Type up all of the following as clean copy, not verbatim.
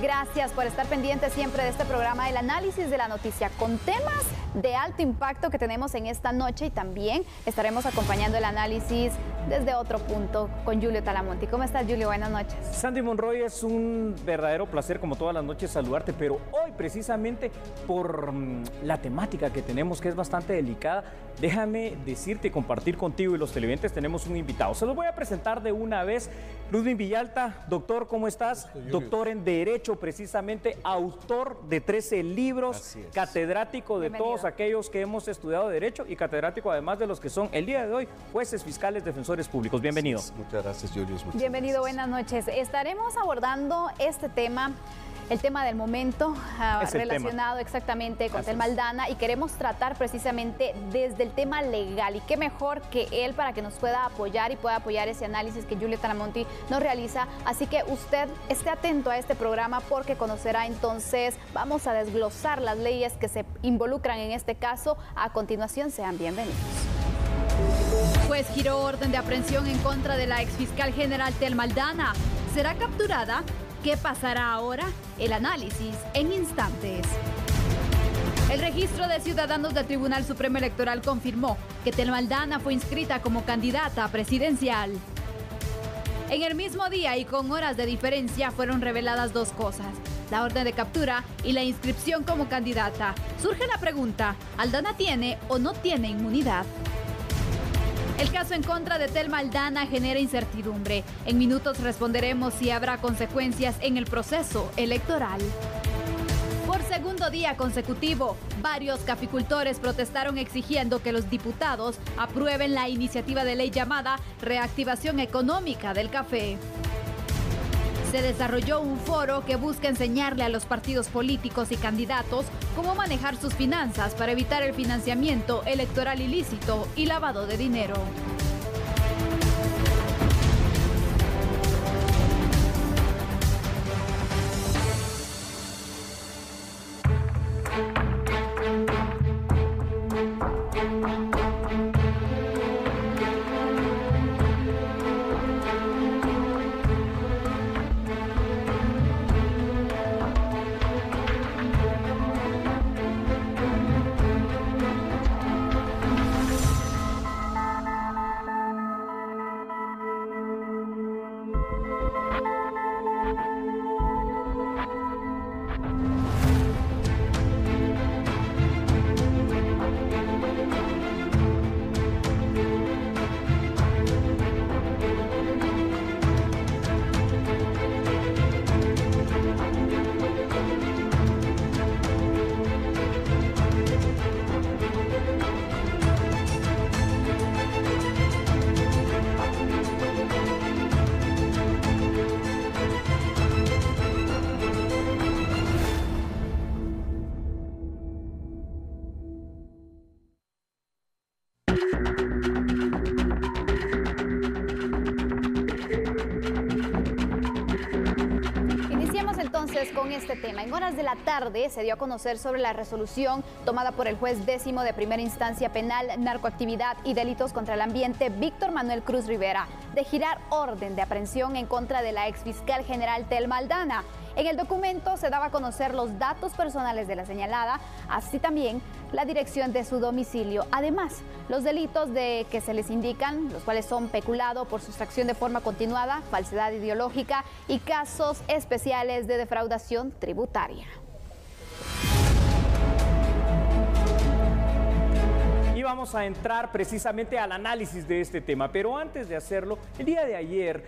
Gracias por estar pendientes siempre de este programa del análisis de la noticia con temas de alto impacto que tenemos en esta noche, y también estaremos acompañando el análisis desde otro punto con Julio Talamonti. ¿Cómo estás, Julio? Buenas noches. Sandy Monroy, es un verdadero placer como todas las noches saludarte, pero hoy precisamente por la temática que tenemos, que es bastante delicada, déjame decirte y compartir contigo y los televidentes, tenemos un invitado. Se los voy a presentar de una vez. Ludwig Villalta, doctor, ¿cómo estás? Doctor en Derecho, precisamente autor de 13 libros, catedrático de todos aquellos que hemos estudiado Derecho y catedrático además de los que son el día de hoy jueces, fiscales, defensores públicos. Bienvenido. Muchas gracias, Julio. Bienvenido, buenas noches. Estaremos abordando este tema, el tema del momento, relacionado exactamente con Telma Aldana, y queremos tratar precisamente desde el tema legal, y qué mejor que él para que nos pueda apoyar y pueda apoyar ese análisis que Julio Talamonti nos realiza. Así que usted esté atento a este programa porque conocerá entonces, vamos a desglosar las leyes que se involucran en este caso. A continuación, sean bienvenidos. Juez giró orden de aprehensión en contra de la exfiscal general Telma Aldana. ¿Será capturada? ¿Qué pasará ahora? El análisis en instantes. El registro de ciudadanos del Tribunal Supremo Electoral confirmó que Telma Aldana fue inscrita como candidata presidencial. En el mismo día y con horas de diferencia fueron reveladas dos cosas: la orden de captura y la inscripción como candidata. Surge la pregunta: ¿Aldana tiene o no tiene inmunidad? El caso en contra de Telma Aldana genera incertidumbre. En minutos responderemos si habrá consecuencias en el proceso electoral. Por segundo día consecutivo, varios caficultores protestaron exigiendo que los diputados aprueben la iniciativa de ley llamada Reactivación Económica del Café. Se desarrolló un foro que busca enseñarle a los partidos políticos y candidatos cómo manejar sus finanzas para evitar el financiamiento electoral ilícito y lavado de dinero. Con este tema, en horas de la tarde se dio a conocer sobre la resolución tomada por el juez 10º de primera instancia penal, narcoactividad y delitos contra el ambiente, Víctor Manuel Cruz Rivera, de girar orden de aprehensión en contra de la exfiscal general Telma Aldana. En el documento se daba a conocer los datos personales de la señalada, así también la dirección de su domicilio. Además, los delitos de que se les indican, los cuales son peculado por sustracción de forma continuada, falsedad ideológica y casos especiales de defraudación tributaria. Y vamos a entrar precisamente al análisis de este tema, pero antes de hacerlo, el día de ayer,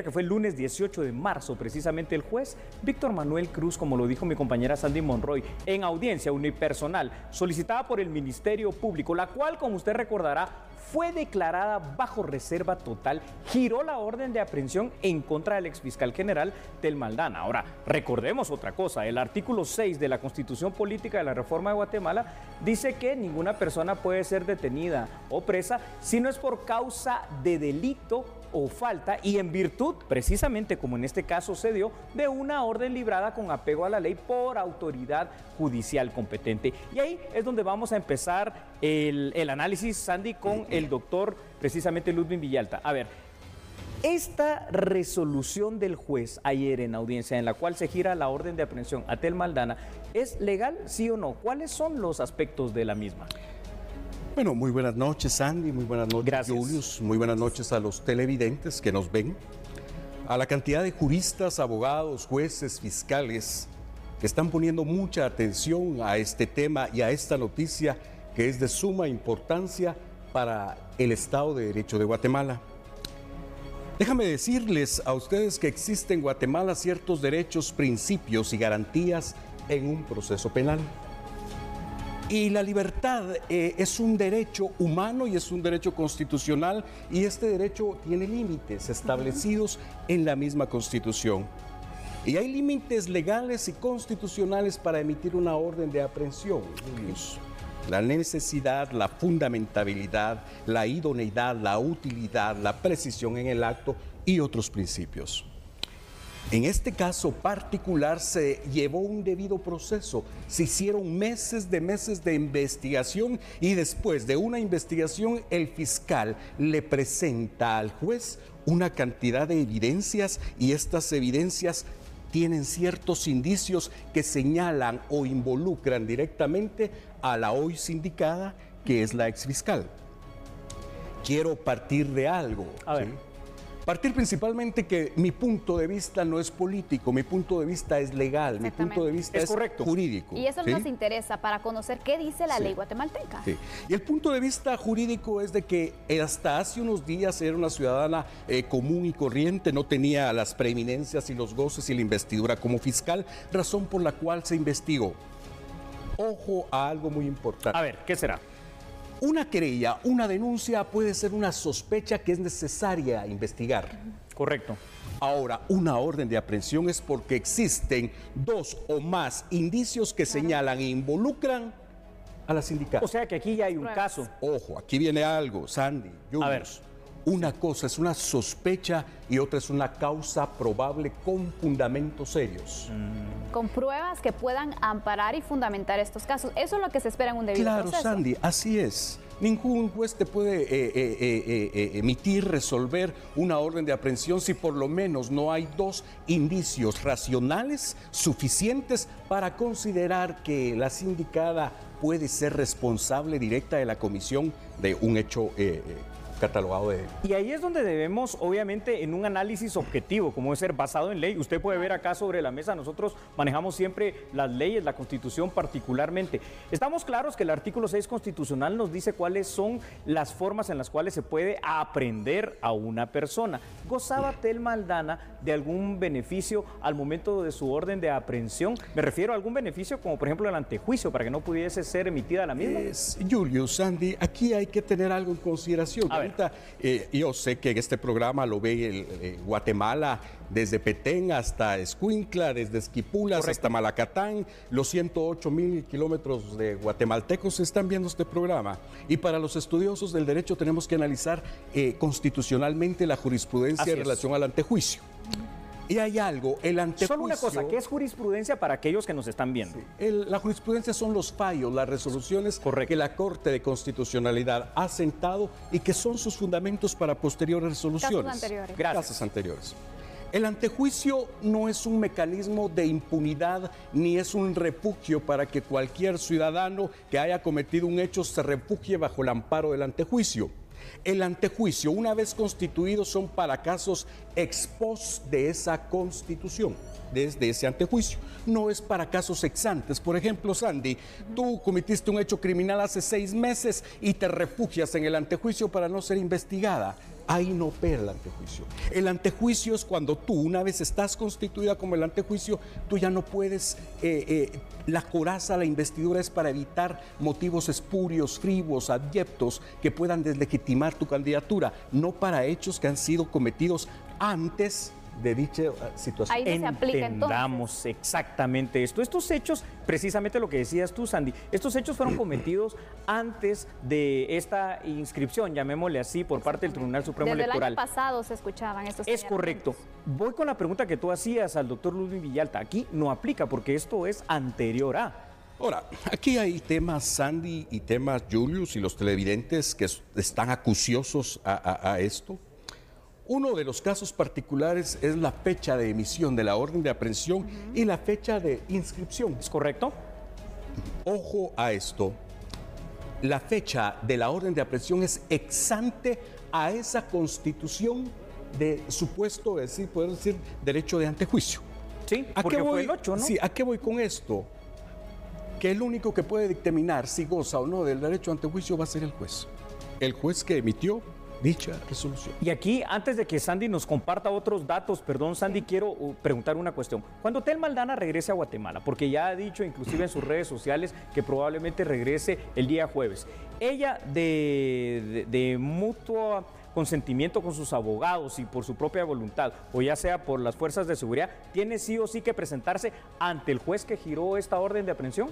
que fue el lunes 18 de marzo, precisamente el juez Víctor Manuel Cruz, como lo dijo mi compañera Sandy Monroy, en audiencia unipersonal solicitada por el Ministerio Público, la cual, como usted recordará, fue declarada bajo reserva total, giró la orden de aprehensión en contra del exfiscal general Telma Aldana. Ahora, recordemos otra cosa: el artículo 6 de la Constitución Política de la Reforma de Guatemala dice que ninguna persona puede ser detenida o presa si no es por causa de delito o falta y en virtud, precisamente como en este caso se dio, de una orden librada con apego a la ley por autoridad judicial competente. Y ahí es donde vamos a empezar el análisis, Sandy, con el doctor precisamente Ludwig Villalta. A ver, Esta resolución del juez ayer en audiencia, en la cual se gira la orden de aprehensión a Telma Aldana, ¿es legal, sí o no? ¿Cuáles son los aspectos de la misma? Bueno, muy buenas noches, Sandy, muy buenas noches, Gracias. Julius, muy buenas noches a los televidentes que nos ven, a la cantidad de juristas, abogados, jueces, fiscales que están poniendo mucha atención a este tema y a esta noticia que es de suma importancia para el Estado de Derecho de Guatemala. Déjame decirles a ustedes que existen en Guatemala ciertos derechos, principios y garantías en un proceso penal. Y la libertad es un derecho humano y es un derecho constitucional, y este derecho tiene límites establecidos en la misma Constitución. Y hay límites legales y constitucionales para emitir una orden de aprehensión, Julius. La necesidad, la fundamentabilidad, la idoneidad, la utilidad, la precisión en el acto y otros principios. En este caso particular se llevó un debido proceso, se hicieron meses de investigación, y después de una investigación el fiscal le presenta al juez una cantidad de evidencias, y estas evidencias tienen ciertos indicios que señalan o involucran directamente a la hoy sindicada, que es la exfiscal. Quiero partir de algo. A ver. ¿Sí? Partir principalmente que mi punto de vista no es político, mi punto de vista es legal, mi punto de vista es correcto. Jurídico. Y eso ¿sí? nos interesa para conocer qué dice la ley guatemalteca. Sí. Y el punto de vista jurídico es de que hasta hace unos días era una ciudadana común y corriente, no tenía las preeminencias y los goces y la investidura como fiscal, razón por la cual se investigó. Ojo a algo muy importante. A ver, ¿qué será? Una querella, una denuncia puede ser una sospecha que es necesaria investigar. Correcto. Ahora, una orden de aprehensión es porque existen dos o más indicios que señalan e involucran a la sindicada. O sea que aquí ya hay un caso. Ojo, aquí viene algo, Sandy, Julius. A ver. Una cosa es una sospecha y otra es una causa probable con fundamentos serios. Con pruebas que puedan amparar y fundamentar estos casos. Eso es lo que se espera en un debido Claro, proceso. Sandy, así es. Ningún juez te puede emitir, resolver una orden de aprehensión si por lo menos no hay dos indicios racionales suficientes para considerar que la sindicada puede ser responsable directa de la comisión de un hecho catalogado de... Y ahí es donde debemos, obviamente, en un análisis objetivo, como debe ser basado en ley. Usted puede ver acá sobre la mesa, nosotros manejamos siempre las leyes, la Constitución particularmente. Estamos claros que el artículo 6 constitucional nos dice cuáles son las formas en las cuales se puede aprehender a una persona. ¿Gozaba Telma Aldana de algún beneficio al momento de su orden de aprehensión? Me refiero a algún beneficio como, por ejemplo, el antejuicio, para que no pudiese ser emitida la misma. Julius, Sandy, aquí hay que tener algo en consideración. A ver. Ahorita, yo sé que en este programa lo ve Guatemala desde Petén hasta Escuintla, desde Esquipulas Correcto. hasta Malacatán. Los 108,000 kilómetros de guatemaltecos están viendo este programa. Y para los estudiosos del derecho tenemos que analizar constitucionalmente la jurisprudencia Así en es. relación al antejuicio. Y hay algo, el antejuicio... Solo una cosa, ¿qué es jurisprudencia para aquellos que nos están viendo? La jurisprudencia son los fallos, las resoluciones Correcto. que la Corte de Constitucionalidad ha sentado y que son sus fundamentos para posteriores resoluciones. Casos anteriores. Gracias. Casos anteriores. El antejuicio no es un mecanismo de impunidad ni es un refugio para que cualquier ciudadano que haya cometido un hecho se refugie bajo el amparo del antejuicio. El antejuicio, una vez constituido, son para casos ex post de esa constitución, desde ese antejuicio. No es para casos ex antes. Por ejemplo, Sandy, tú cometiste un hecho criminal hace 6 meses y te refugias en el antejuicio para no ser investigada. Ahí no opera el antejuicio. El antejuicio es cuando tú, una vez estás constituida como el antejuicio, tú ya no puedes, la coraza, la investidura es para evitar motivos espurios, frívolos, abyectos que puedan deslegitimar tu candidatura, no para hechos que han sido cometidos antes de dicha situación. Ahí no se aplica Entendamos exactamente esto. Estos hechos, precisamente lo que decías tú, Sandy, estos hechos fueron cometidos antes de esta inscripción, llamémosle así, por parte del Tribunal Supremo Desde Electoral. el año pasado se escuchaban estos Es correcto. Voy con la pregunta que tú hacías al doctor Ludwig Villalta. Aquí no aplica porque esto es anterior a. Ahora, aquí hay temas, Sandy, y temas, Julius, y los televidentes que están acuciosos a esto. Uno de los casos particulares es la fecha de emisión de la orden de aprehensión y la fecha de inscripción. ¿Es correcto? Ojo a esto. La fecha de la orden de aprehensión es ex ante a esa constitución de supuesto, poder decir, derecho de antejuicio. Sí, ¿A porque qué voy? fue el 8, ¿no? Sí, ¿a qué voy con esto? Que el único que puede dictaminar si goza o no del derecho a antejuicio va a ser el juez. El juez que emitió dicha resolución. Y aquí, antes de que Sandy nos comparta otros datos, perdón, Sandy, quiero preguntar una cuestión. Cuando Telma Aldana regrese a Guatemala, porque ya ha dicho inclusive en sus redes sociales que probablemente regrese el día jueves, ella de mutuo consentimiento con sus abogados y por su propia voluntad, o ya sea por las fuerzas de seguridad, ¿tiene sí o sí que presentarse ante el juez que giró esta orden de aprehensión?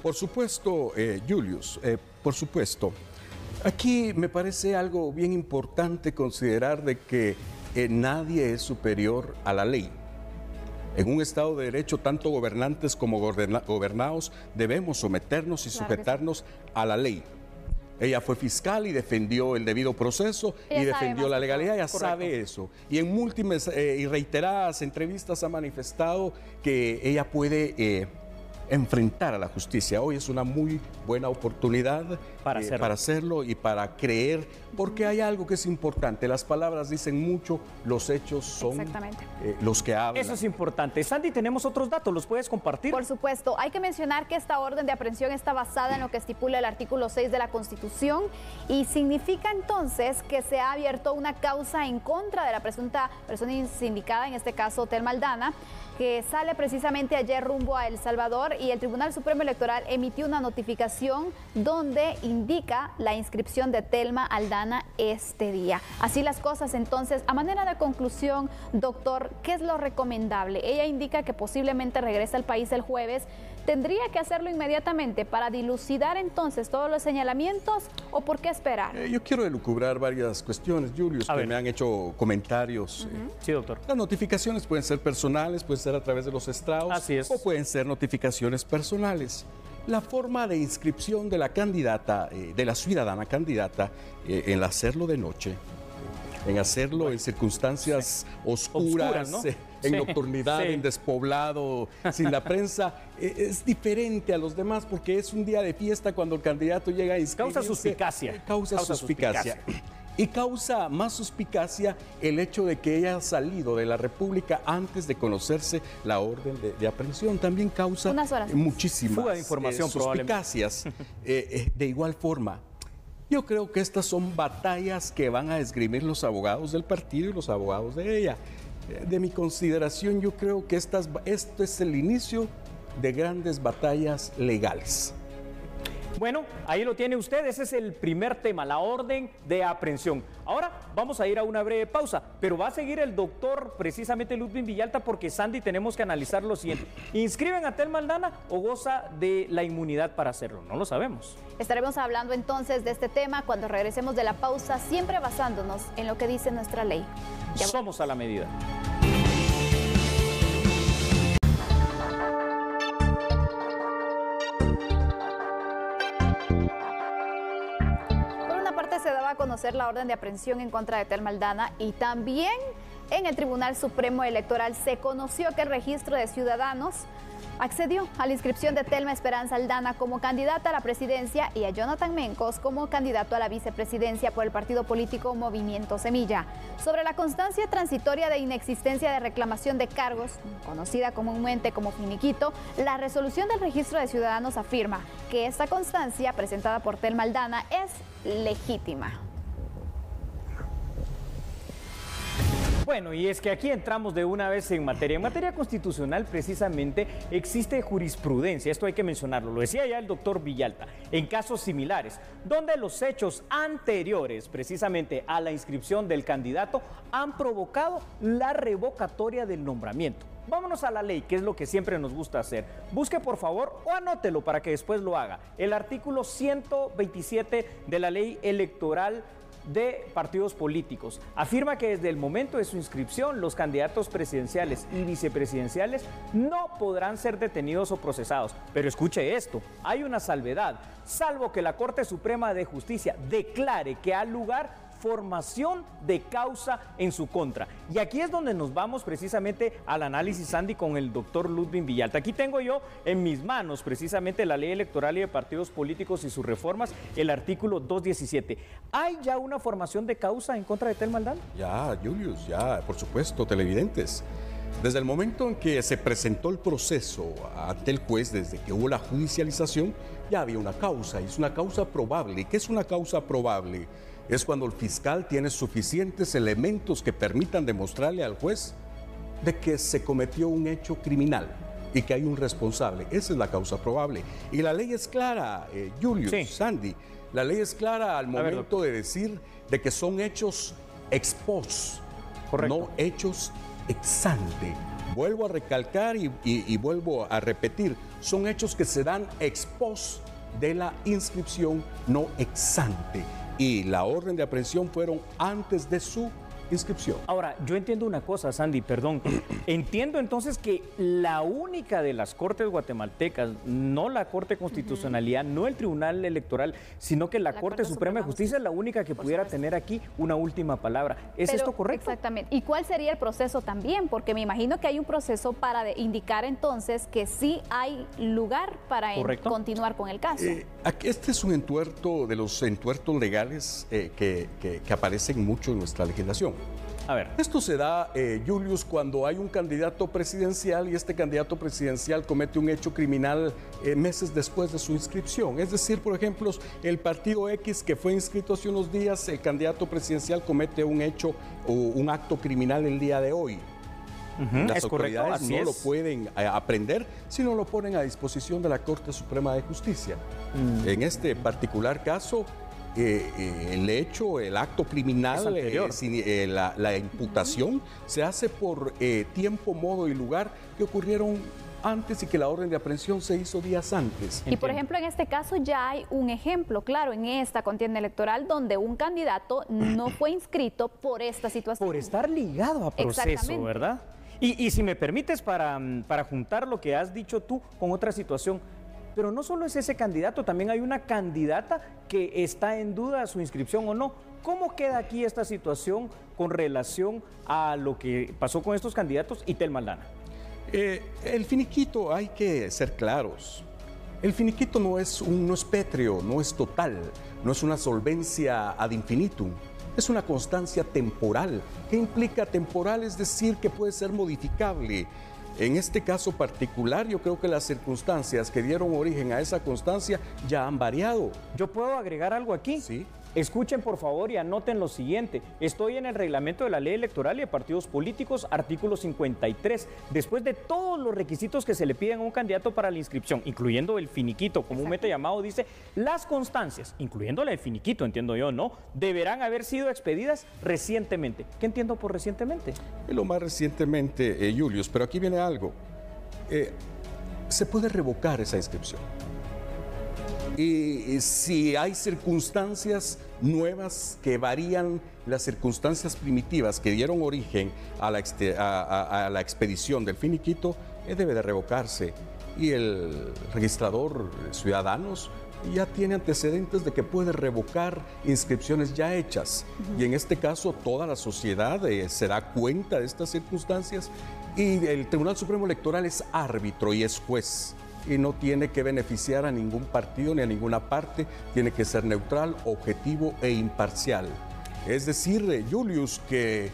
Por supuesto, Julius, por supuesto. Aquí me parece algo bien importante considerar de que nadie es superior a la ley. En un Estado de Derecho, tanto gobernantes como gobernados debemos someternos y sujetarnos a la ley. Ella fue fiscal y defendió el debido proceso y defendió la legalidad, ella sabe eso. Y en múltiples y reiteradas entrevistas ha manifestado que ella puede enfrentar a la justicia. Hoy es una muy buena oportunidad para hacerlo y para creer, porque hay algo que es importante. Las palabras dicen mucho, los hechos son los que hablan. Eso es importante. Sandy, tenemos otros datos, ¿los puedes compartir? Por supuesto. Hay que mencionar que esta orden de aprehensión está basada en lo que estipula el artículo 6 de la Constitución y significa entonces que se ha abierto una causa en contra de la presunta persona indicada, en este caso Telma Aldana, que sale precisamente ayer rumbo a El Salvador, y el Tribunal Supremo Electoral emitió una notificación donde indica la inscripción de Telma Aldana este día. Así las cosas, entonces, a manera de conclusión, doctor, ¿qué es lo recomendable? Ella indica que posiblemente regresa al país el jueves. ¿Tendría que hacerlo inmediatamente para dilucidar entonces todos los señalamientos o por qué esperar? Yo quiero elucubrar varias cuestiones, Julius, que me han hecho comentarios. Sí, doctor. Las notificaciones pueden ser personales, pueden ser a través de los estrados. Así es. O pueden ser notificaciones personales. La forma de inscripción de la candidata, de la ciudadana candidata, en hacerlo de noche, en hacerlo en circunstancias oscuras, ¿no? En nocturnidad, en despoblado, sin la prensa, es diferente a los demás porque es un día de fiesta cuando el candidato llega a inscribirse. Causa suspicacia. Causa suspicacia. Y causa más suspicacia el hecho de que ella ha salido de la República antes de conocerse la orden de aprehensión. También causa muchísimas fuga de información, suspicacias. De igual forma, yo creo que estas son batallas que van a esgrimir los abogados del partido y los abogados de ella. De mi consideración, yo creo que esto es el inicio de grandes batallas legales. Bueno, ahí lo tiene usted, ese es el primer tema, la orden de aprehensión. Ahora vamos a ir a una breve pausa, pero va a seguir el doctor precisamente Ludwig Villalta, porque Sandy tenemos que analizar lo siguiente. ¿Inscriben a Telma Aldana o goza de la inmunidad para hacerlo? No lo sabemos. Estaremos hablando entonces de este tema cuando regresemos de la pausa, siempre basándonos en lo que dice nuestra ley. Somos a la medida. Se daba a conocer la orden de aprehensión en contra de Telma Aldana, y también en el Tribunal Supremo Electoral se conoció que el Registro de Ciudadanos accedió a la inscripción de Telma Esperanza Aldana como candidata a la presidencia y a Jonathan Mencos como candidato a la vicepresidencia por el partido político Movimiento Semilla. Sobre la constancia transitoria de inexistencia de reclamación de cargos, conocida comúnmente como finiquito, la resolución del Registro de Ciudadanos afirma que esta constancia presentada por Telma Aldana es legítima. Bueno, y es que aquí entramos de una vez en materia. En materia constitucional, precisamente, existe jurisprudencia, esto hay que mencionarlo, lo decía ya el doctor Villalta, en casos similares, donde los hechos anteriores, precisamente a la inscripción del candidato, han provocado la revocatoria del nombramiento. Vámonos a la ley, que es lo que siempre nos gusta hacer. Busque, por favor, o anótelo para que después lo haga. El artículo 127 de la ley electoral de partidos políticos afirma que desde el momento de su inscripción los candidatos presidenciales y vicepresidenciales no podrán ser detenidos o procesados. Pero escuche esto, hay una salvedad, salvo que la Corte Suprema de Justicia declare que al lugar formación de causa en su contra. Y aquí es donde nos vamos precisamente al análisis, Sandy, con el doctor Ludwig Villalta. Aquí tengo yo en mis manos precisamente la ley electoral y de partidos políticos y sus reformas, el artículo 217. ¿Hay ya una formación de causa en contra de Tel Maldana? Ya, Julius, ya, por supuesto, televidentes. Desde el momento en que se presentó el proceso ante el juez, desde que hubo la judicialización, ya había una causa, y es una causa probable. ¿Y qué es una causa probable? Es cuando el fiscal tiene suficientes elementos que permitan demostrarle al juez de que se cometió un hecho criminal y que hay un responsable. Esa es la causa probable. Y la ley es clara, Julius, sí. Sandy, la ley es clara al momento de decir de que son hechos ex post, no hechos ex ante. Vuelvo a recalcar y vuelvo a repetir, son hechos que se dan ex post de la inscripción, no ex ante. Y la orden de aprehensión fueron antes de su inscripción. Ahora, yo entiendo una cosa, Sandy, perdón. Entiendo entonces que la única de las Cortes guatemaltecas, no la Corte de Constitucionalidad, no el Tribunal Electoral, sino que la Corte Suprema de Justicia es la única que pudiera tener aquí una última palabra. ¿Es esto correcto? Exactamente. ¿Y cuál sería el proceso también? Porque me imagino que hay un proceso para indicar entonces que sí hay lugar para continuar con el caso. Este es un entuerto de los entuertos legales que aparecen mucho en nuestra legislación. A ver. Esto se da, Julius, cuando hay un candidato presidencial y este candidato presidencial comete un hecho criminal meses después de su inscripción. Es decir, por ejemplo, el partido X que fue inscrito hace unos días, el candidato presidencial comete un hecho o un acto criminal el día de hoy. Las autoridades no lo pueden aprender si no lo ponen a disposición de la Corte Suprema de Justicia. En este particular caso, el hecho, el acto criminal, la imputación se hace por tiempo, modo y lugar que ocurrieron antes y que la orden de aprehensión se hizo días antes. Y por ejemplo, en este caso ya hay un ejemplo claro en esta contienda electoral donde un candidato no fue inscrito por esta situación. Por estar ligado a proceso, ¿verdad? Y si me permites para juntar lo que has dicho tú con otra situación, pero no solo es ese candidato, también hay una candidata que está en duda su inscripción o no. ¿Cómo queda aquí esta situación con relación a lo que pasó con estos candidatos y Tel Maldana? El finiquito, hay que ser claros. El finiquito no es pétreo, no es total, no es una solvencia ad infinitum. Es una constancia temporal. ¿Qué implica temporal? Es decir, que puede ser modificable. En este caso particular, yo creo que las circunstancias que dieron origen a esa constancia ya han variado. ¿Yo puedo agregar algo aquí? Sí. Escuchen por favor y anoten lo siguiente. Estoy en el reglamento de la ley electoral y de partidos políticos, artículo 53. Después de todos los requisitos que se le piden a un candidato para la inscripción, incluyendo el finiquito, comúnmente llamado, dice, las constancias, incluyendo la del finiquito, entiendo yo, ¿no?, deberán haber sido expedidas recientemente. ¿Qué entiendo por recientemente? Lo más recientemente, Julius, pero aquí viene algo. Se puede revocar esa inscripción. Y si hay circunstancias nuevas que varían las circunstancias primitivas que dieron origen a la expedición del finiquito, debe de revocarse. Y el registrador Ciudadanos ya tiene antecedentes de que puede revocar inscripciones ya hechas. Y en este caso toda la sociedad se da cuenta de estas circunstancias y el Tribunal Supremo Electoral es árbitro y es juez. Y no tiene que beneficiar a ningún partido ni a ninguna parte, tiene que ser neutral, objetivo e imparcial. Es decir, Julius, que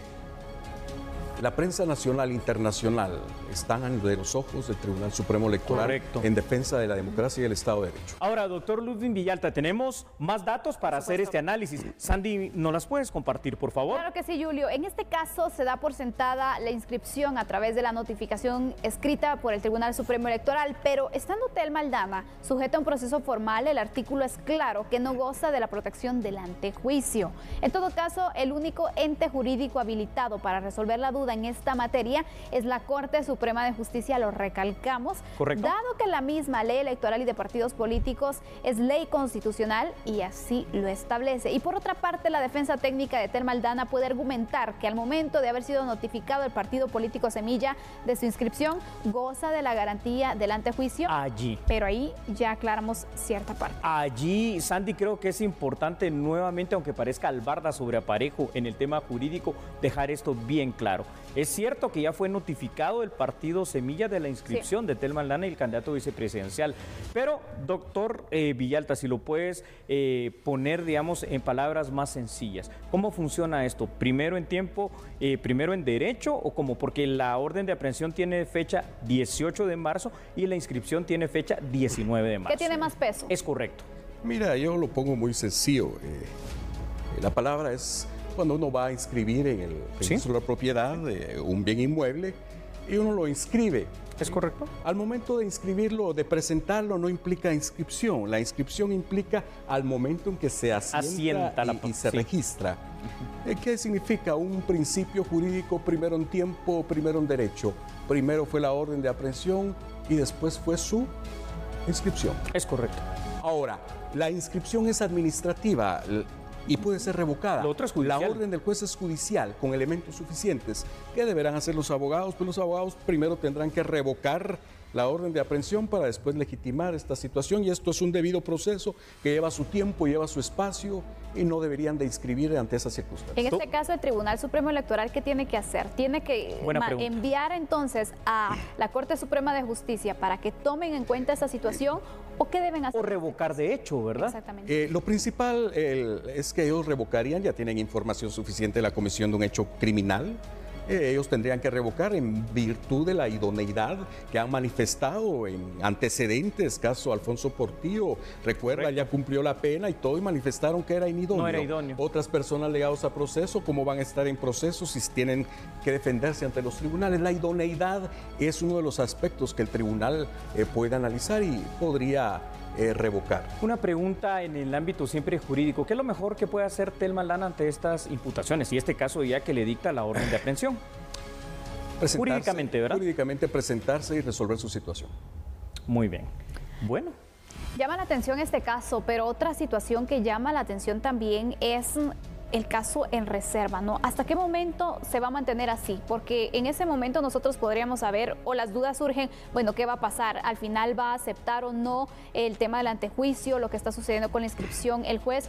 la prensa nacional e internacional están ante los ojos del Tribunal Supremo Electoral en defensa de la democracia y el Estado de Derecho. Ahora, doctor Ludwig Villalta, tenemos más datos para hacer este análisis. Sandy, ¿nos las puedes compartir, por favor? Claro que sí, Julio. En este caso se da por sentada la inscripción a través de la notificación escrita por el Tribunal Supremo Electoral, pero estando Tel Maldana sujeta a un proceso formal, el artículo es claro que no goza de la protección del antejuicio. En todo caso, el único ente jurídico habilitado para resolver la duda en esta materia es la Corte Suprema de Justicia, lo recalcamos. Correcto. Dado que la misma ley electoral y de partidos políticos es ley constitucional y así lo establece. Y por otra parte, la defensa técnica de Telma Aldana puede argumentar que al momento de haber sido notificado el partido político Semilla de su inscripción, goza de la garantía del antejuicio. Allí. Pero ahí ya aclaramos cierta parte. Allí, Sandy, creo que es importante nuevamente, aunque parezca albarda sobre aparejo en el tema jurídico, dejar esto bien claro. Es cierto que ya fue notificado el partido Semilla de la inscripción de Telma Aldana y el candidato vicepresidencial, pero doctor Villalta, si lo puedes poner, digamos, en palabras más sencillas, ¿cómo funciona esto? ¿Primero en tiempo, primero en derecho o cómo? Porque la orden de aprehensión tiene fecha 18 de marzo y la inscripción tiene fecha 19 de marzo. ¿Qué tiene más peso? Es correcto. Mira, yo lo pongo muy sencillo. La palabra es cuando uno va a inscribir en el registro de la propiedad un bien inmueble y uno lo inscribe. ¿Es correcto? Al momento de inscribirlo, de presentarlo, no implica inscripción. La inscripción implica al momento en que se asienta y se registra. ¿Qué significa? Un principio jurídico, primero en tiempo, primero en derecho. Primero fue la orden de aprehensión y después fue su inscripción. Es correcto. Ahora, la inscripción es administrativa y puede ser revocada. Lo otro es judicial. La orden del juez es judicial, con elementos suficientes. ¿Qué deberán hacer los abogados? Pues los abogados primero tendrán que revocar la orden de aprehensión para después legitimar esta situación, y esto es un debido proceso que lleva su tiempo, lleva su espacio, y no deberían de inscribir ante esas circunstancias. En este caso, el Tribunal Supremo Electoral, ¿qué tiene que hacer? ¿Tiene que enviar entonces a la Corte Suprema de Justicia para que tomen en cuenta esa situación o qué deben hacer? O revocar de hecho, ¿verdad? Exactamente. Lo principal es que ellos revocarían, ya tienen información suficiente de la comisión de un hecho criminal. Ellos tendrían que revocar en virtud de la idoneidad que han manifestado en antecedentes, caso Alfonso Portillo, recuerda, correcto, ya cumplió la pena y todo, y manifestaron que era inidóneo. No era idóneo. Otras personas legados a proceso, ¿cómo van a estar en proceso si tienen que defenderse ante los tribunales? La idoneidad es uno de los aspectos que el tribunal puede analizar y podría revocar. Una pregunta en el ámbito siempre jurídico. ¿Qué es lo mejor que puede hacer Telma Aldana ante estas imputaciones? Y este caso ya que le dicta la orden de aprehensión. Jurídicamente, ¿verdad? Jurídicamente presentarse y resolver su situación. Muy bien. Bueno. Llama la atención este caso, pero otra situación que llama la atención también es el caso en reserva, ¿no? ¿Hasta qué momento se va a mantener así? Porque en ese momento nosotros podríamos saber, o las dudas surgen, bueno, ¿qué va a pasar? ¿Al final va a aceptar o no el tema del antejuicio, lo que está sucediendo con la inscripción? El juez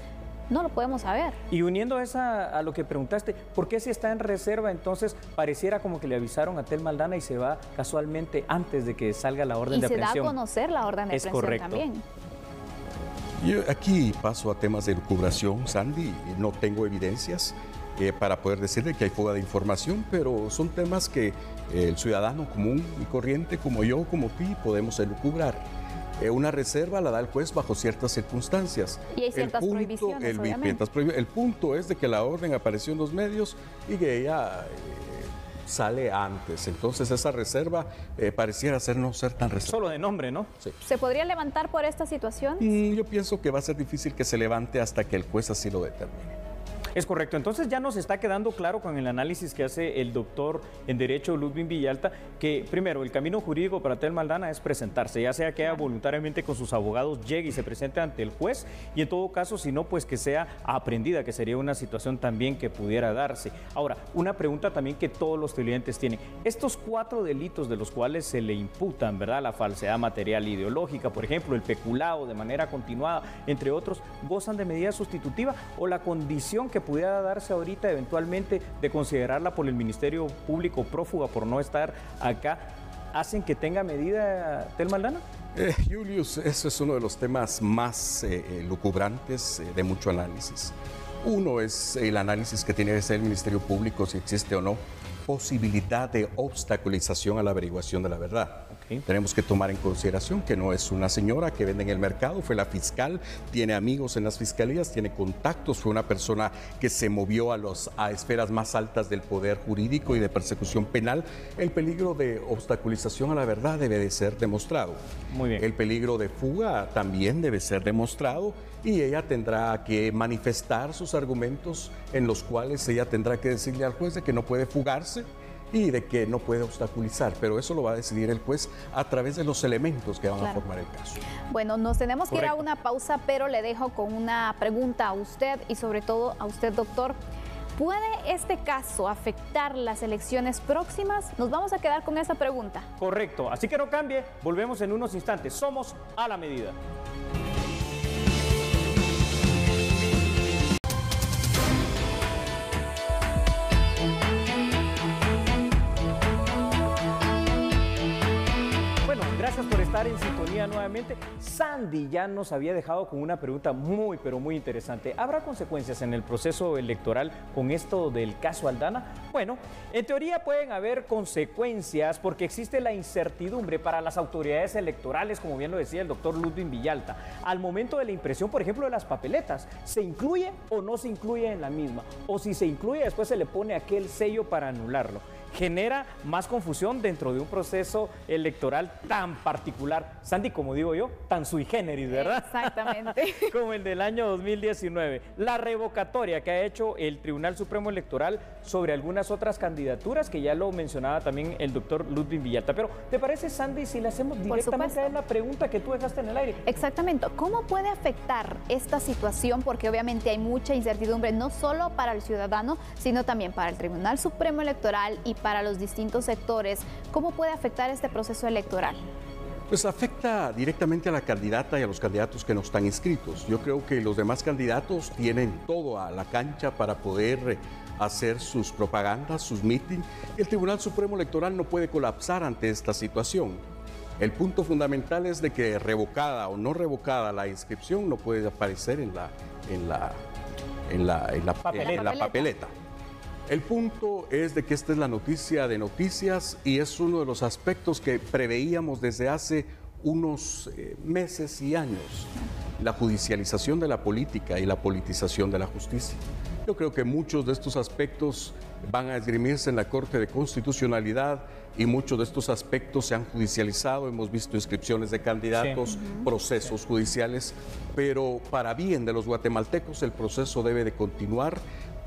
no lo podemos saber. Y uniendo a lo que preguntaste, ¿por qué si está en reserva entonces pareciera como que le avisaron a Telma Aldana y se va casualmente antes de que salga la orden de aprehensión? Y se da a conocer la orden de aprehensión también. Yo aquí paso a temas de elucubración, Sandy, no tengo evidencias para poder decirle que hay fuga de información, pero son temas que el ciudadano común y corriente como yo, como ti, podemos elucubrar. Una reserva la da el juez bajo ciertas circunstancias. Y hay ciertas prohibiciones, obviamente. El punto es de que la orden apareció en los medios y que ella sale antes. Entonces esa reserva pareciera no ser tan reserva. Solo de nombre, ¿no? Sí. ¿Se podría levantar por esta situación? Yo pienso que va a ser difícil que se levante hasta que el juez así lo determine. Es correcto. Entonces ya nos está quedando claro con el análisis que hace el doctor en Derecho Ludwig Villalta que primero el camino jurídico para Telma Aldana es presentarse, ya sea que ella voluntariamente con sus abogados llegue y se presente ante el juez, y en todo caso si no, pues que sea aprendida, que sería una situación también que pudiera darse. Ahora, una pregunta también que todos los televidentes tienen. Estos 4 delitos de los cuales se le imputan, ¿verdad? La falsedad material ideológica, por ejemplo, el peculado de manera continuada, entre otros, ¿gozan de medida sustitutiva o la condición que pudiera darse ahorita eventualmente de considerarla por el Ministerio Público prófuga por no estar acá, hacen que tenga medida Telma Aldana? Julius, ese es uno de los temas más lucubrantes de mucho análisis. Uno es el análisis que tiene que hacer el Ministerio Público, si existe o no posibilidad de obstaculización a la averiguación de la verdad. Okay. Tenemos que tomar en consideración que no es una señora que vende en el mercado, fue la fiscal, tiene amigos en las fiscalías, tiene contactos, fue una persona que se movió a esferas más altas del poder jurídico y de persecución penal. El peligro de obstaculización a la verdad debe de ser demostrado. Muy bien. El peligro de fuga también debe ser demostrado, y ella tendrá que manifestar sus argumentos en los cuales ella tendrá que decirle al juez de que no puede fugarse y de que no puede obstaculizar, pero eso lo va a decidir el juez a través de los elementos que van a formar el caso. Bueno, nos tenemos que ir a Correcto. una pausa, pero le dejo con una pregunta a usted y sobre todo a usted, doctor. ¿Puede este caso afectar las elecciones próximas? Nos vamos a quedar con esa pregunta. Correcto, así que no cambie, volvemos en unos instantes. Somos A la Medida. Bueno, gracias por estar en sintonía nuevamente. Sandy ya nos había dejado con una pregunta muy, pero muy interesante. ¿Habrá consecuencias en el proceso electoral con esto del caso Aldana? Bueno, en teoría pueden haber consecuencias porque existe la incertidumbre para las autoridades electorales, como bien lo decía el doctor Ludwig Villalta. Al momento de la impresión, por ejemplo, de las papeletas, ¿se incluye o no se incluye en la misma? O si se incluye, después se le pone aquel sello para anularlo. Genera más confusión dentro de un proceso electoral tan particular, Sandy, como digo yo, tan sui generis, ¿verdad? Exactamente. Como el del año 2019. La revocatoria que ha hecho el Tribunal Supremo Electoral sobre algunas otras candidaturas, que ya lo mencionaba también el doctor Ludwig Villalta. Pero, ¿te parece, Sandy, si le hacemos directamente a la pregunta que tú dejaste en el aire? Exactamente. ¿Cómo puede afectar esta situación? Porque obviamente hay mucha incertidumbre, no solo para el ciudadano, sino también para el Tribunal Supremo Electoral y para los distintos sectores. ¿Cómo puede afectar este proceso electoral? Pues afecta directamente a la candidata y a los candidatos que no están inscritos. Yo creo que los demás candidatos tienen todo a la cancha para poder hacer sus propagandas, sus mítines. El Tribunal Supremo Electoral no puede colapsar ante esta situación. El punto fundamental es de que revocada o no revocada la inscripción no puede aparecer en la papeleta. El punto es de que esta es la noticia de noticias y es uno de los aspectos que preveíamos desde hace unos meses y años, la judicialización de la política y la politización de la justicia. Yo creo que muchos de estos aspectos van a esgrimirse en la Corte de Constitucionalidad y muchos de estos aspectos se han judicializado. Hemos visto inscripciones de candidatos, procesos judiciales, pero para bien de los guatemaltecos el proceso debe de continuar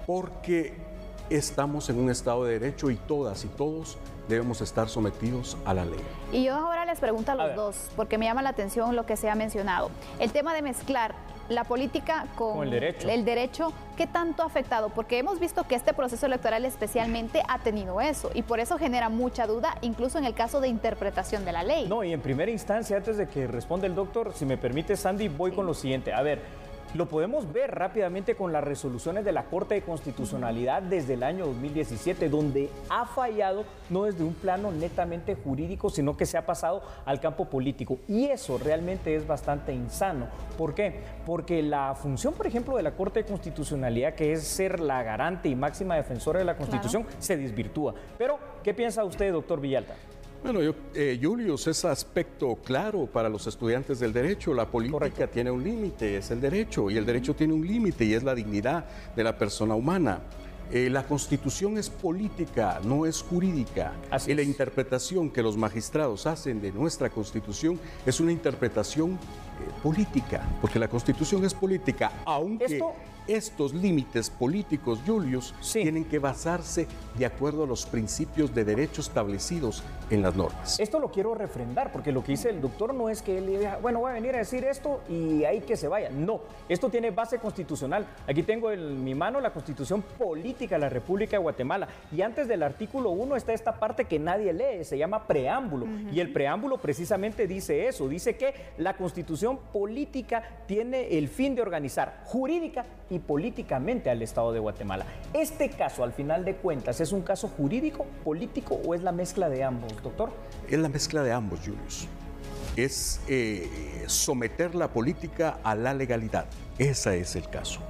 porque estamos en un Estado de Derecho y todas y todos debemos estar sometidos a la ley. Y yo ahora les pregunto a los dos, porque me llama la atención lo que se ha mencionado. El tema de mezclar la política con el derecho, ¿qué tanto ha afectado? Porque hemos visto que este proceso electoral especialmente ha tenido eso y por eso genera mucha duda, incluso en el caso de interpretación de la ley. No, y en primera instancia, antes de que responda el doctor, si me permite, Sandy, voy con lo siguiente. A ver, lo podemos ver rápidamente con las resoluciones de la Corte de Constitucionalidad desde el año 2017, donde ha fallado no desde un plano netamente jurídico, sino que se ha pasado al campo político. Y eso realmente es bastante insano. ¿Por qué? Porque la función, por ejemplo, de la Corte de Constitucionalidad, que es ser la garante y máxima defensora de la Constitución, se desvirtúa. Pero, ¿qué piensa usted, doctor Villalta? Bueno, Julius, es aspecto claro para los estudiantes del derecho. La política tiene un límite, es el derecho, y el derecho tiene un límite y es la dignidad de la persona humana. La Constitución es política, no es jurídica. Y la interpretación que los magistrados hacen de nuestra Constitución es una interpretación política, porque la Constitución es política, aunque estos límites políticos, Julius, tienen que basarse de acuerdo a los principios de derecho establecidos en las normas. Esto lo quiero refrendar, porque lo que dice el doctor no es que él diga, bueno, voy a venir a decir esto y ahí que se vaya. No, esto tiene base constitucional. Aquí tengo en mi mano la Constitución Política de la República de Guatemala. Y antes del artículo 1 está esta parte que nadie lee, se llama preámbulo. Y el preámbulo precisamente dice eso, dice que la Constitución Política tiene el fin de organizar jurídica y políticamente al Estado de Guatemala. Este caso, al final de cuentas, ¿es un caso jurídico, político o es la mezcla de ambos, doctor? Es la mezcla de ambos, Julius. Es someter la política a la legalidad. Ese es el caso.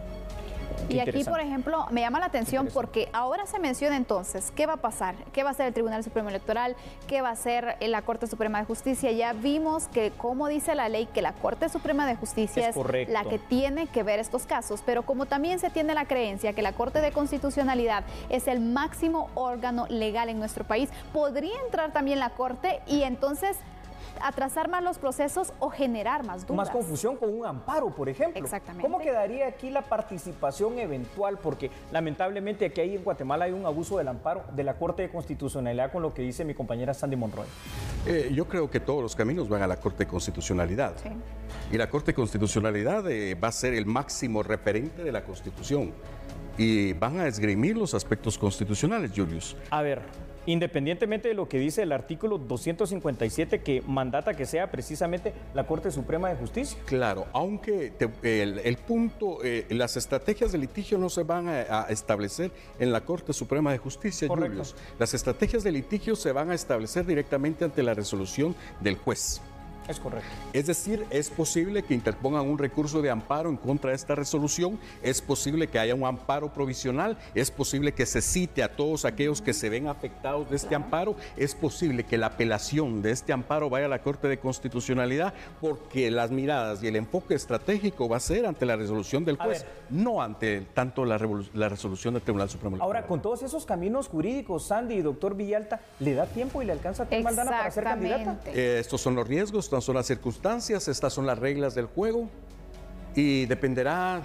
Y aquí, por ejemplo, me llama la atención porque ahora se menciona entonces qué va a pasar, qué va a hacer el Tribunal Supremo Electoral, qué va a hacer la Corte Suprema de Justicia. Ya vimos que, como dice la ley, que la Corte Suprema de Justicia es la que tiene que ver estos casos, pero como también se tiene la creencia que la Corte de Constitucionalidad es el máximo órgano legal en nuestro país, podría entrar también la Corte y entonces atrasar más los procesos o generar más dudas. Más confusión con un amparo, por ejemplo. Exactamente. ¿Cómo quedaría aquí la participación eventual? Porque lamentablemente aquí en Guatemala hay un abuso del amparo de la Corte de Constitucionalidad, con lo que dice mi compañera Sandy Monroy. Yo creo que todos los caminos van a la Corte de Constitucionalidad. Sí. Y la Corte de Constitucionalidad va a ser el máximo referente de la Constitución. Y van a esgrimir los aspectos constitucionales, Julius. A ver, independientemente de lo que dice el artículo 257 que mandata que sea precisamente la Corte Suprema de Justicia. Claro, aunque el punto, las estrategias de litigio no se van a establecer en la Corte Suprema de Justicia, Correcto. Julius. Las estrategias de litigio se van a establecer directamente ante la resolución del juez. Es correcto. Es decir, es posible que interpongan un recurso de amparo en contra de esta resolución, es posible que haya un amparo provisional, es posible que se cite a todos aquellos que se ven afectados de este amparo, es posible que la apelación de este amparo vaya a la Corte de Constitucionalidad, porque las miradas y el enfoque estratégico va a ser ante la resolución del juez, no ante tanto la resolución del Tribunal Supremo Electoral. Ahora, con todos esos caminos jurídicos, Sandy y doctor Villalta, ¿le da tiempo y le alcanza a Telma Aldana para ser candidata? Estos son los riesgos, estas son las circunstancias, estas son las reglas del juego y dependerá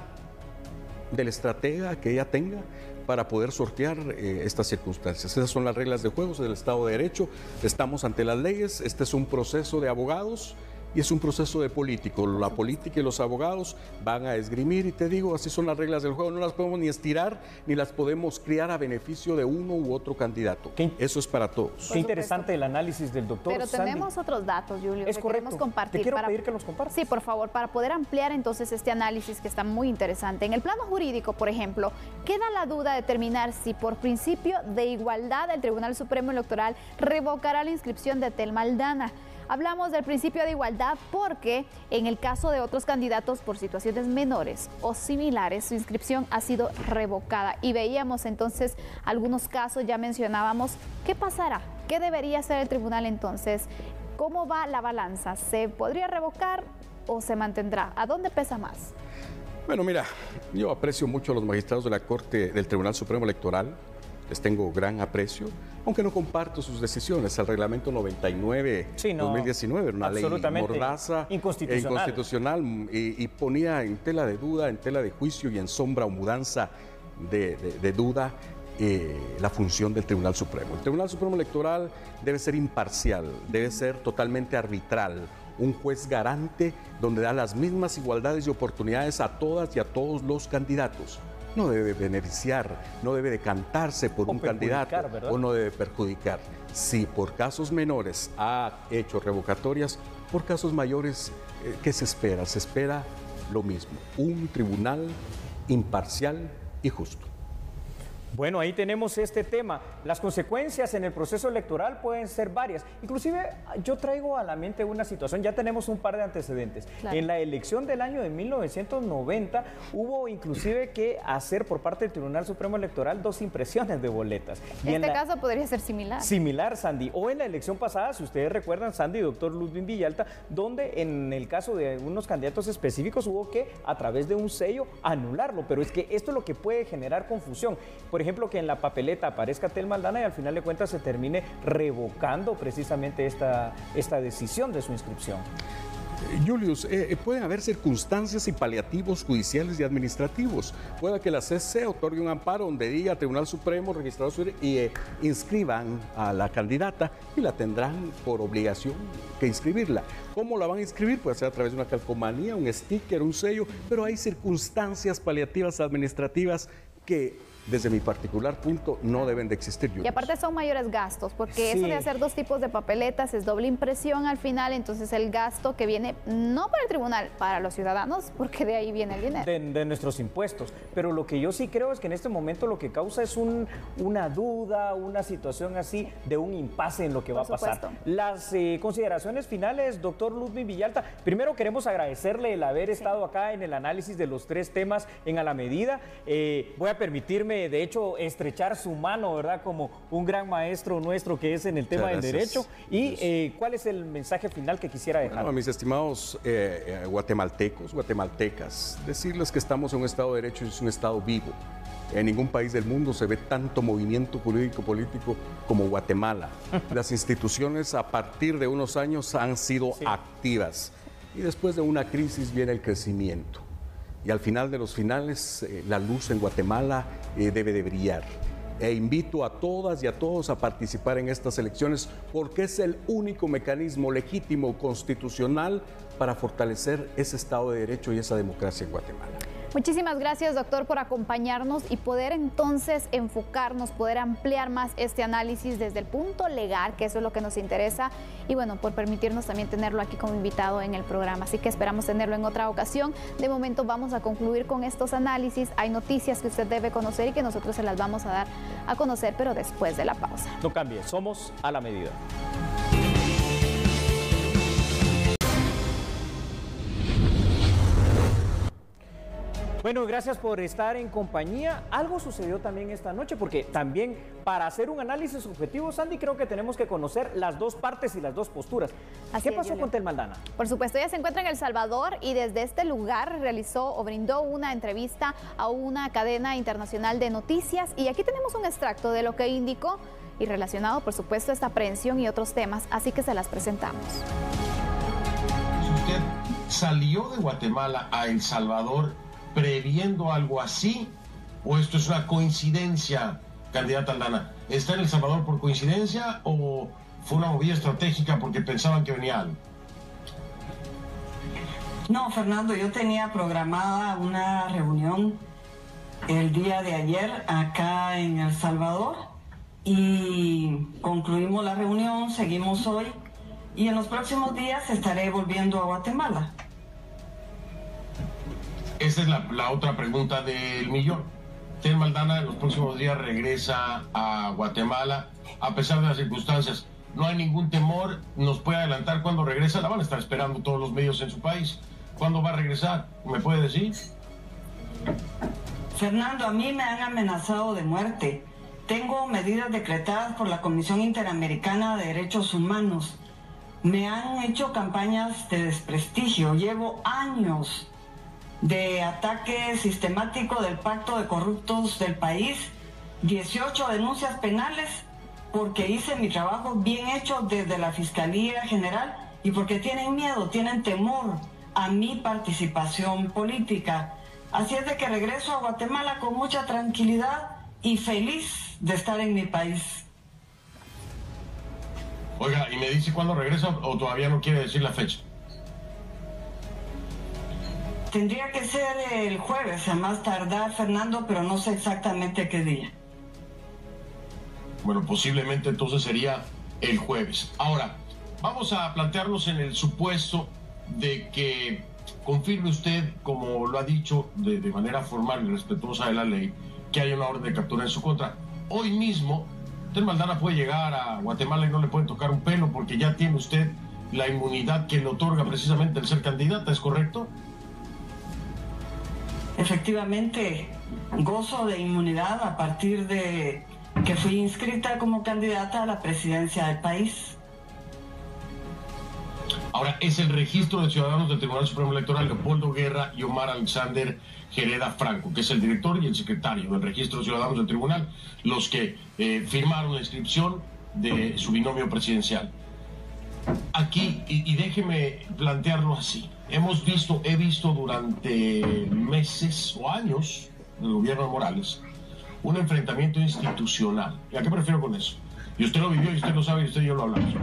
del estratega que ella tenga para poder sortear estas circunstancias. Esas son las reglas del juego, del Estado de Derecho, estamos ante las leyes, este es un proceso de abogados y es un proceso de político. La política y los abogados van a esgrimir y te digo, así son las reglas del juego, no las podemos ni estirar ni las podemos criar a beneficio de uno u otro candidato. Eso es para todos. Qué interesante el análisis del doctor Pero Sandy. tenemos otros datos, Julio, Es que correcto. queremos compartir. Te quiero pedir que los compartas. Sí, por favor, para poder ampliar entonces este análisis que está muy interesante. En el plano jurídico, por ejemplo, queda la duda de determinar si por principio de igualdad el Tribunal Supremo Electoral revocará la inscripción de Telma Aldana. Hablamos del principio de igualdad porque en el caso de otros candidatos por situaciones menores o similares, su inscripción ha sido revocada. Y veíamos entonces algunos casos, ya mencionábamos, ¿qué pasará? ¿Qué debería hacer el tribunal entonces? ¿Cómo va la balanza? ¿Se podría revocar o se mantendrá? ¿A dónde pesa más? Bueno, mira, yo aprecio mucho a los magistrados de la Corte del Tribunal Supremo Electoral. Les tengo gran aprecio, aunque no comparto sus decisiones. El reglamento 99-2019 era una ley mordaza, inconstitucional y ponía en tela de duda, en tela de juicio y en sombra o mudanza de duda la función del Tribunal Supremo. El Tribunal Supremo Electoral debe ser imparcial, debe ser totalmente arbitral, un juez garante donde da las mismas igualdades y oportunidades a todas y a todos los candidatos. No debe beneficiar, no debe decantarse por un candidato, ¿verdad? O no debe perjudicar. Si por casos menores ha hecho revocatorias, por casos mayores, ¿qué se espera? Se espera lo mismo, un tribunal imparcial y justo. Bueno, ahí tenemos este tema. Las consecuencias en el proceso electoral pueden ser varias. Inclusive yo traigo a la mente una situación, ya tenemos un par de antecedentes. Claro. En la elección del año de 1990 hubo inclusive que hacer por parte del Tribunal Supremo Electoral 2 impresiones de boletas. Y en este caso podría ser similar. Similar, Sandy. O en la elección pasada, si ustedes recuerdan, Sandy y doctor Ludwig Villalta, donde en el caso de algunos candidatos específicos hubo que a través de un sello anularlo. Pero es que esto es lo que puede generar confusión. Por ejemplo, que en la papeleta aparezca Telma Aldana y al final de cuentas se termine revocando precisamente esta decisión de su inscripción. Julius, pueden haber circunstancias y paliativos judiciales y administrativos. Puede que la CC otorgue un amparo donde diga Tribunal Supremo, registrado y inscriban a la candidata y la tendrán por obligación que inscribirla. ¿Cómo la van a inscribir? Puede ser a través de una calcomanía, un sticker, un sello, pero hay circunstancias paliativas administrativas que desde mi particular punto no deben de existir. Y aparte son mayores gastos, porque eso de hacer 2 tipos de papeletas es doble impresión al final, entonces el gasto que viene no para el tribunal, para los ciudadanos, porque de ahí viene el dinero. De nuestros impuestos. Pero lo que yo sí creo es que en este momento lo que causa es una duda, una situación así de un impasse en lo que va a pasar. Las consideraciones finales, doctor Ludwig Villalta. Primero queremos agradecerle el haber estado acá en el análisis de los 3 temas en A la Medida. Voy a permitirme, de hecho, estrechar su mano, ¿verdad? Como un gran maestro nuestro que es en el tema del derecho. Y ¿cuál es el mensaje final que quisiera dejar? Bueno, a mis estimados guatemaltecos, guatemaltecas, decirles que estamos en un Estado de Derecho y es un Estado vivo. En ningún país del mundo se ve tanto movimiento político como Guatemala. Las instituciones a partir de unos años han sido activas y después de una crisis viene el crecimiento. Y al final de los finales, la luz en Guatemala debe de brillar. E invito a todas y a todos a participar en estas elecciones porque es el único mecanismo legítimo constitucional para fortalecer ese Estado de Derecho y esa democracia en Guatemala. Muchísimas gracias, doctor, por acompañarnos y poder entonces enfocarnos, poder ampliar más este análisis desde el punto legal, que eso es lo que nos interesa, y bueno, por permitirnos también tenerlo aquí como invitado en el programa. Así que esperamos tenerlo en otra ocasión. De momento vamos a concluir con estos análisis. Hay noticias que usted debe conocer y que nosotros se las vamos a dar a conocer, pero después de la pausa. No cambie, somos a la medida. Bueno, gracias por estar en compañía. Algo sucedió también esta noche, porque también para hacer un análisis objetivo, Sandy, creo que tenemos que conocer las dos partes y las dos posturas. ¿Qué pasó con Telma Aldana? Por supuesto, ella se encuentra en El Salvador y desde este lugar realizó o brindó una entrevista a una cadena internacional de noticias. Y aquí tenemos un extracto de lo que indicó y relacionado, por supuesto, a esta aprehensión y otros temas, así que se las presentamos. ¿Usted salió de Guatemala a El Salvador previendo algo así, o esto es una coincidencia, candidata Aldana? ¿Está en El Salvador por coincidencia o fue una movida estratégica porque pensaban que venía algo? No, Fernando, yo tenía programada una reunión el día de ayer acá en El Salvador y concluimos la reunión, seguimos hoy y en los próximos días estaré volviendo a Guatemala. Esa es la otra pregunta del millón. Telma Aldana en los próximos días regresa a Guatemala, a pesar de las circunstancias. No hay ningún temor, nos puede adelantar cuándo regresa. La van a estar esperando todos los medios en su país. ¿Cuándo va a regresar? ¿Me puede decir? Fernando, a mí me han amenazado de muerte. Tengo medidas decretadas por la Comisión Interamericana de Derechos Humanos. Me han hecho campañas de desprestigio. Llevo años de ataque sistemático del pacto de corruptos del país, 18 denuncias penales porque hice mi trabajo bien hecho desde la Fiscalía General y porque tienen miedo, tienen temor a mi participación política. Así es de que regreso a Guatemala con mucha tranquilidad y feliz de estar en mi país. Oiga, ¿y me dice cuándo regresa o todavía no quiere decir la fecha? Tendría que ser el jueves, a más tardar, Fernando, pero no sé exactamente qué día. Bueno, posiblemente entonces sería el jueves. Ahora, vamos a plantearnos en el supuesto de que confirme usted, como lo ha dicho de manera formal y respetuosa de la ley, que haya una orden de captura en su contra. Hoy mismo, Telma Aldana puede llegar a Guatemala y no le pueden tocar un pelo porque ya tiene usted la inmunidad que le otorga precisamente el ser candidata, ¿es correcto? Efectivamente, gozo de inmunidad a partir de que fui inscrita como candidata a la presidencia del país. Ahora, es el registro de ciudadanos del Tribunal Supremo Electoral, Leopoldo Guerra y Omar Alexander Gereda Franco, que es el director y el secretario del registro de ciudadanos del tribunal, los que firmaron la inscripción de su binomio presidencial. Aquí, y déjeme plantearlo así, he visto durante meses o años del gobierno de Morales un enfrentamiento institucional. ¿Y a qué me refiero con eso? Y usted lo vivió, y usted lo sabe, y usted y yo lo hablamos.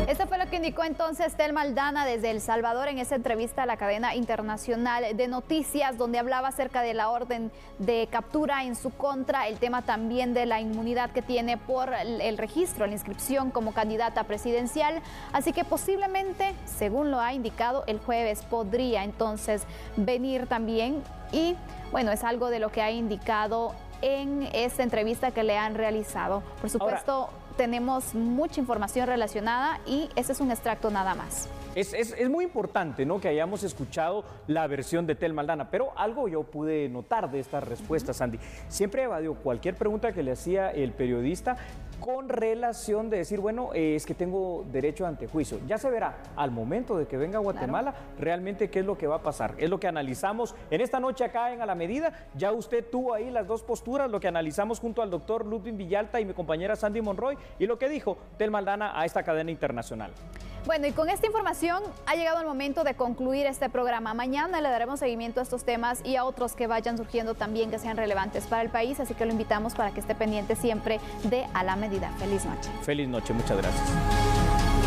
Esto fue lo que indicó entonces Telma Aldana desde El Salvador en esa entrevista a la cadena internacional de noticias, donde hablaba acerca de la orden de captura en su contra, el tema también de la inmunidad que tiene por el registro, la inscripción como candidata presidencial. Así que posiblemente, según lo ha indicado, el jueves podría entonces venir también y bueno, es algo de lo que ha indicado en esta entrevista que le han realizado. Por supuesto, tenemos mucha información relacionada y este es un extracto nada más. Es muy importante, ¿no?, que hayamos escuchado la versión de Telma Aldana, pero algo yo pude notar de estas respuestas, Sandy. Siempre evadió cualquier pregunta que le hacía el periodista con relación de decir, bueno, es que tengo derecho ante juicio. Ya se verá al momento de que venga a Guatemala realmente qué es lo que va a pasar. Es lo que analizamos en esta noche acá en A la Medida. Ya usted tuvo ahí las dos posturas, lo que analizamos junto al doctor Ludwig Villalta y mi compañera Sandy Monroy, y lo que dijo Telma Aldana a esta cadena internacional. Bueno, y con esta información ha llegado el momento de concluir este programa. Mañana le daremos seguimiento a estos temas y a otros que vayan surgiendo también que sean relevantes para el país, así que lo invitamos para que esté pendiente siempre de A la Medida. Feliz noche. Feliz noche, muchas gracias.